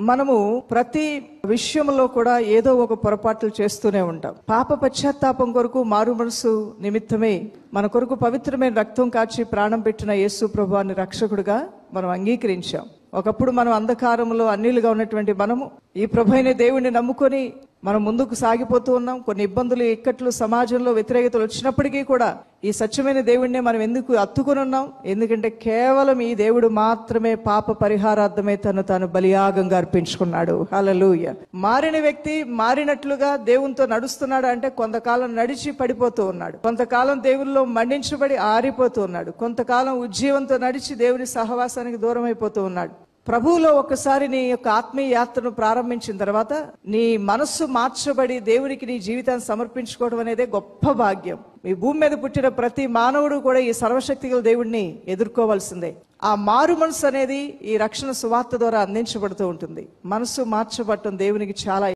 మనము ప్రతి విషయంలో కూడా ఏదో ఒక పొరపాట్లు చేస్తూనే ఉంటాం. పాప పశ్చాత్తాపం కొరకు, మారు మనసు నిమిత్తమే మన కొరకు పవిత్రమైన రక్తం కాచి ప్రాణం పెట్టిన యేసు ప్రభువాన్ని రక్షకుడిగా మనం అంగీకరించాం. ఒకప్పుడు మనం అంధకారంలో అన్నిలుగా ఉన్నటువంటి మనము ఈ ప్రభు అయిన దేవుణ్ణి నమ్ముకొని మనం ముందుకు సాగిపోతూ ఉన్నాం. కొన్ని ఇబ్బందులు, ఇక్కట్లు, సమాజంలో వ్యతిరేకతలు వచ్చినప్పటికీ కూడా ఈ సత్యమైన దేవుణ్ణే మనం ఎందుకు అత్తుకొని ఉన్నాం? ఎందుకంటే కేవలం ఈ దేవుడు మాత్రమే పాప పరిహారార్థమే తను తాను బలియాగంగా అర్పించుకున్నాడు. హల్లెలూయా. మారిన వ్యక్తి మారినట్లుగా దేవునితో నడుస్తున్నాడు అంటే కొంతకాలం నడిచి పడిపోతూ ఉన్నాడు, కొంతకాలం దేవుల్లో మండించబడి ఆరిపోతూ ఉన్నాడు, కొంతకాలం ఉజ్జీవంతో నడిచి దేవుని సహవాసానికి దూరం అయిపోతూ ఉన్నాడు. ప్రభువులో ఒక్కసారి నీ యొక్క ఆత్మీయ యాత్రను ప్రారంభించిన తర్వాత నీ మనస్సు మార్చబడి దేవునికి నీ జీవితాన్ని సమర్పించుకోవడం అనేదే గొప్ప భాగ్యం. ఈ భూమి మీద పుట్టిన ప్రతి మానవుడు కూడా ఈ సర్వశక్తిగల దేవుడిని ఎదుర్కోవాల్సిందే. ఆ మారు మనసు అనేది ఈ రక్షణ సువార్త ద్వారా అందించబడుతూ ఉంటుంది. మనసు మార్చబడటం దేవునికి చాలా